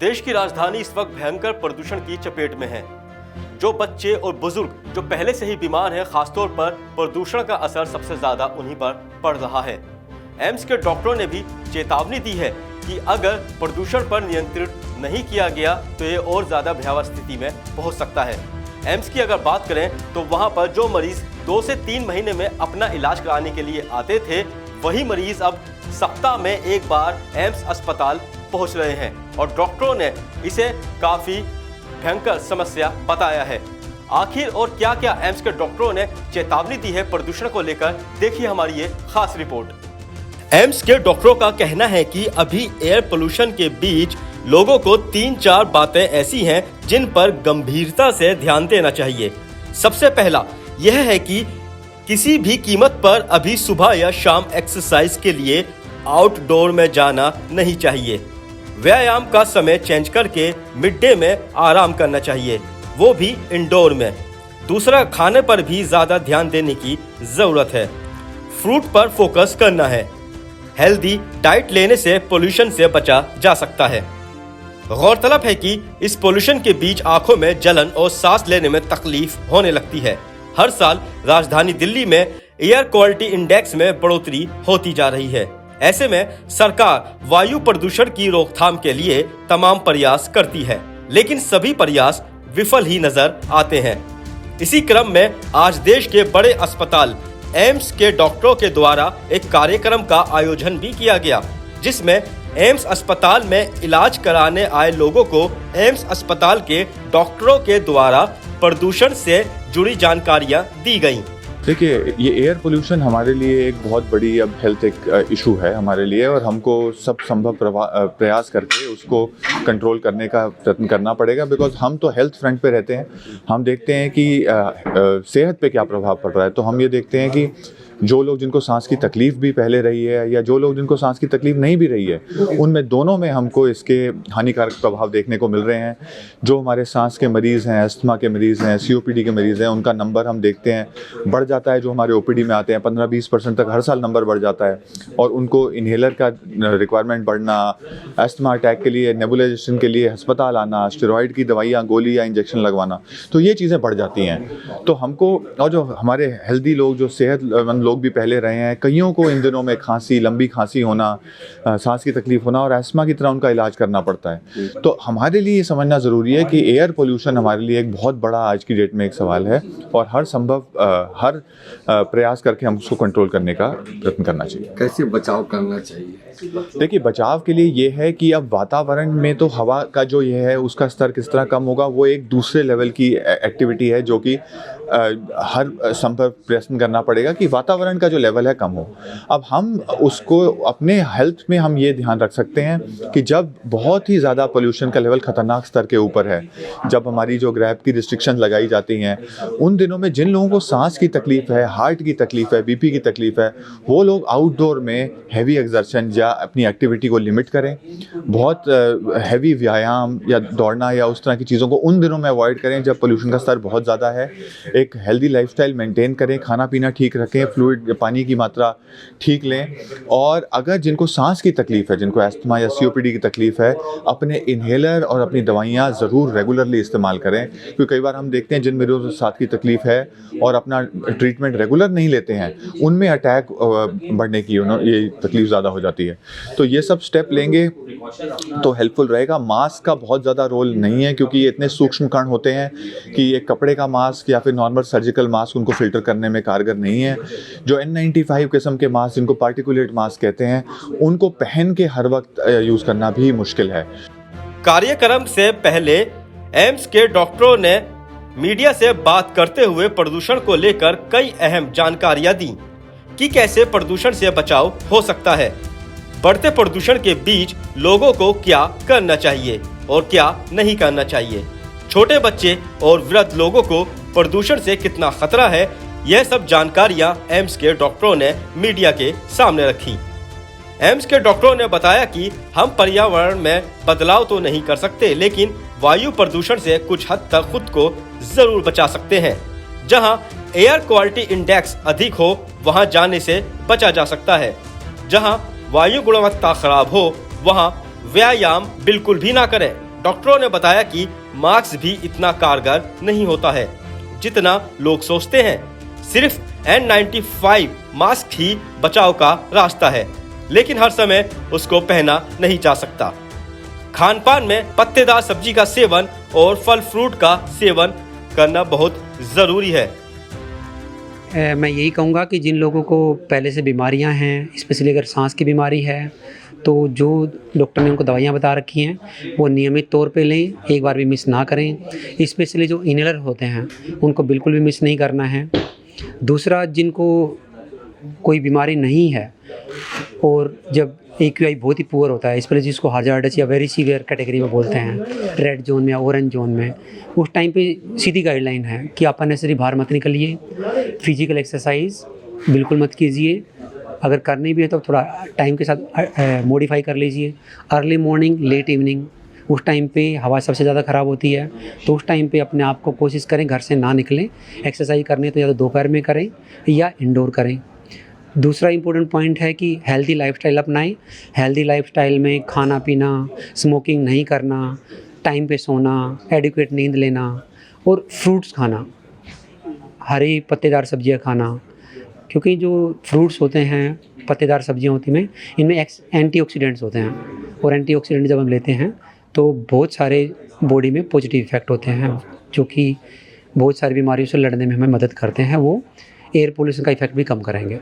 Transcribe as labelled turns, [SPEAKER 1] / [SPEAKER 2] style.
[SPEAKER 1] देश की राजधानी इस वक्त भयंकर प्रदूषण की चपेट में है। जो बच्चे और बुजुर्ग जो पहले से ही बीमार हैं, खासतौर पर प्रदूषण का असर सबसे ज्यादा उन्हीं पर पड़ रहा है। एम्स के डॉक्टरों ने भी चेतावनी दी है कि अगर प्रदूषण पर नियंत्रित नहीं किया गया तो ये और ज्यादा भयावह स्थिति में पहुंच सकता है। एम्स की अगर बात करें तो वहां पर जो मरीज 2 से 3 महीने में अपना इलाज कराने के लिए आते थे, वही मरीज अब सप्ताह में एक बार एम्स अस्पताल पहुंच रहे हैं और डॉक्टरों ने इसे काफी भयंकर समस्या बताया है। आखिर और क्या क्या एम्स के डॉक्टरों ने चेतावनी दी है प्रदूषण को लेकर, देखिए हमारी ये खास रिपोर्ट। एम्स के डॉक्टरों का कहना है कि अभी एयर पोल्यूशन के बीच लोगों को 3-4 बातें ऐसी हैं जिन पर गंभीरता से ध्यान देना चाहिए। सबसे पहला यह है कि किसी भी कीमत पर अभी सुबह या शाम एक्सरसाइज के लिए आउटडोर में जाना नहीं चाहिए। व्यायाम का समय चेंज करके मिड डे में आराम करना चाहिए, वो भी इंडोर में। दूसरा, खाने पर भी ज्यादा ध्यान देने की जरूरत है। फ्रूट पर फोकस करना है। हेल्दी डाइट लेने से पोल्यूशन से बचा जा सकता है। गौरतलब है कि इस पोल्यूशन के बीच आंखों में जलन और सांस लेने में तकलीफ होने लगती है। हर साल राजधानी दिल्ली में एयर क्वालिटी इंडेक्स में बढ़ोतरी होती जा रही है। ऐसे में सरकार वायु प्रदूषण की रोकथाम के लिए तमाम प्रयास करती है, लेकिन सभी प्रयास विफल ही नजर आते हैं। इसी क्रम में आज देश के बड़े अस्पताल एम्स के डॉक्टरों के द्वारा एक कार्यक्रम का आयोजन भी किया गया, जिसमें एम्स अस्पताल में इलाज कराने आए लोगों को एम्स अस्पताल के डॉक्टरों के द्वारा प्रदूषण से जुड़ी जानकारियां दी गईं।
[SPEAKER 2] देखिए, ये एयर पोल्यूशन हमारे लिए एक बहुत बड़ी अब हेल्थ एक इशू है हमारे लिए, और हमको सब संभव प्रयास करके उसको कंट्रोल करने का प्रयत्न करना पड़ेगा। बिकॉज हम तो हेल्थ फ्रंट पे रहते हैं, हम देखते हैं कि सेहत पे क्या प्रभाव पड़ रहा है। तो हम ये देखते हैं कि जो लोग जिनको सांस की तकलीफ भी पहले रही है या जो लोग जिनको सांस की तकलीफ नहीं भी रही है, उनमें दोनों में हमको इसके हानिकारक प्रभाव देखने को मिल रहे हैं। जो हमारे सांस के मरीज़ हैं, अस्थमा के मरीज़ हैं, COPD के मरीज़ हैं, उनका नंबर हम देखते हैं बढ़ जाता है। जो हमारे OPD में आते हैं 15-20% तक हर साल नंबर बढ़ जाता है, और उनको इन्हेलर का रिक्वायरमेंट बढ़ना, अस्थमा अटैक के लिए नेबुलाइजेशन के लिए अस्पताल आना, स्टेरॉइड की दवाइयाँ, गोली या इंजेक्शन लगवाना, तो ये चीज़ें बढ़ जाती हैं। तो हमको, और जो हमारे हेल्दी लोग, जो सेहतमंद लोग भी पहले रहे हैं, कईयों को इन दिनों में खांसी, लंबी खांसी होना, सांस की तकलीफ होना और अस्थमा की तरह उनका इलाज करना पड़ता है। तो हमारे लिए ये समझना ज़रूरी है कि एयर पोल्यूशन हमारे लिए एक बहुत बड़ा आज की डेट में एक सवाल है, और हर संभव हर प्रयास करके हम उसको कंट्रोल करने का प्रयत्न करना चाहिए।
[SPEAKER 3] कैसे बचाव करना चाहिए?
[SPEAKER 2] देखिए, बचाव के लिए ये है कि अब वातावरण में तो हवा का जो ये है उसका स्तर किस तरह कम होगा, वो एक दूसरे लेवल की एक्टिविटी है जो कि हर संभव प्रयत्न करना पड़ेगा कि वातावरण का जो लेवल है कम हो। अब हम उसको अपने हेल्थ में हम ये ध्यान रख सकते हैं कि जब बहुत ही ज़्यादा पोल्यूशन का लेवल खतरनाक स्तर के ऊपर है, जब हमारी जो ग्रैब की रिस्ट्रिक्शन लगाई जाती हैं, उन दिनों में जिन लोगों को सांस की तकलीफ है, हार्ट की तकलीफ है, BP की तकलीफ है, वो लोग आउटडोर में हैवी एक्सर्शन या अपनी एक्टिविटी को लिमिट करें। बहुत हैवी व्यायाम या दौड़ना या उस तरह की चीज़ों को उन दिनों में अवॉइड करें जब पोल्यूशन का स्तर बहुत ज़्यादा है। एक हेल्दी लाइफस्टाइल मेंटेन करें, खाना पीना ठीक रखें, फ्लूइड पानी की मात्रा ठीक लें, और अगर जिनको सांस की तकलीफ है, जिनको अस्थमा या COPD की तकलीफ है, अपने इन्हेलर और अपनी दवाइयाँ ज़रूर रेगुलरली इस्तेमाल करें। क्योंकि कई बार हम देखते हैं जिन मरीजों को सांस की तकलीफ है और अपना ट्रीटमेंट रेगुलर नहीं लेते हैं, उनमें अटैक बढ़ने की ये तकलीफ ज़्यादा हो जाती है। तो ये सब स्टेप लेंगे तो हेल्पफुल रहेगा। मास्क का बहुत ज़्यादा रोल नहीं है, क्योंकि ये इतने सूक्ष्म कण होते हैं कि एक कपड़े का मास्क या फिर नॉर्मल सर्जिकल मास्क उनको फिल्टर करने में कारगर नहीं है। जो N95 किस्म के मास्क, जिनको पार्टिकुलेट मास्क कहते हैं, उनको पहन के हर वक्त यूज़ करना भी मुश्किल है।
[SPEAKER 1] कार्यक्रम से पहले एम्स के डॉक्टरों ने मीडिया से बात करते हुए प्रदूषण को लेकर कई अहम जानकारियां दी कि कैसे प्रदूषण से बचाव हो सकता है, बढ़ते प्रदूषण के बीच लोगों को क्या करना चाहिए और क्या नहीं करना चाहिए, छोटे बच्चे और वृद्ध लोगों को प्रदूषण से कितना खतरा है, यह सब जानकारियां एम्स के डॉक्टरों ने मीडिया के सामने रखी। एम्स के डॉक्टरों ने बताया कि हम पर्यावरण में बदलाव तो नहीं कर सकते, लेकिन वायु प्रदूषण से कुछ हद तक खुद को जरूर बचा सकते हैं। जहां एयर क्वालिटी इंडेक्स अधिक हो, वहां जाने से बचा जा सकता है। जहां वायु गुणवत्ता खराब हो, वहां व्यायाम बिल्कुल भी ना करें। डॉक्टरों ने बताया कि मास्क भी इतना कारगर नहीं होता है जितना लोग सोचते हैं। सिर्फ N95 मास्क ही बचाव का रास्ता है, लेकिन हर समय उसको पहना नहीं जा सकता। खान पान में पत्तेदार सब्जी का सेवन और फल फ्रूट का सेवन करना बहुत ज़रूरी है।
[SPEAKER 4] मैं यही कहूँगा कि जिन लोगों को पहले से बीमारियां हैं, स्पेशली अगर सांस की बीमारी है, तो जो डॉक्टर ने उनको दवाइयां बता रखी हैं वो नियमित तौर पे लें, एक बार भी मिस ना करें। स्पेशली जो इनहेलर होते हैं उनको बिल्कुल भी मिस नहीं करना है। दूसरा, जिनको कोई बीमारी नहीं है और जब AQI बहुत ही पुअर होता है, स्पेशली जिसको हजार्डस या वेरी सीवियर कैटेगरी में बोलते हैं, रेड जोन में या ऑरेंज जोन में, उस टाइम पे सीधी गाइडलाइन है कि आप अननेसेसरी बाहर मत निकलिए, फिजिकल एक्सरसाइज बिल्कुल मत कीजिए, अगर करनी भी है तो थोड़ा टाइम के साथ मॉडिफाई कर लीजिए। अर्ली मॉर्निंग, लेट इवनिंग, उस टाइम पे हवा सबसे ज़्यादा ख़राब होती है, तो उस टाइम पे अपने आप को कोशिश करें घर से ना निकलें। एक्सरसाइज करनी तो या तो दोपहर में करें या इंडोर करें। दूसरा इम्पोर्टेंट पॉइंट है कि हेल्दी लाइफस्टाइल अपनाएं। हेल्दी लाइफस्टाइल में खाना पीना, स्मोकिंग नहीं करना, टाइम पे सोना, एडिक्वेट नींद लेना और फ्रूट्स खाना, हरी पत्तेदार सब्जियां खाना, क्योंकि जो फ्रूट्स होते हैं, पत्तेदार सब्जियां होती हैं, इनमें एंटीऑक्सीडेंट्स होते हैं और एंटीऑक्सीडेंट जब हम लेते हैं तो बहुत सारे बॉडी में पॉजिटिव इफ़ेक्ट होते हैं जो कि बहुत सारी बीमारियों से लड़ने में हमें मदद करते हैं। वो एयर पोल्यूशन का इफ़ेक्ट भी कम करेंगे।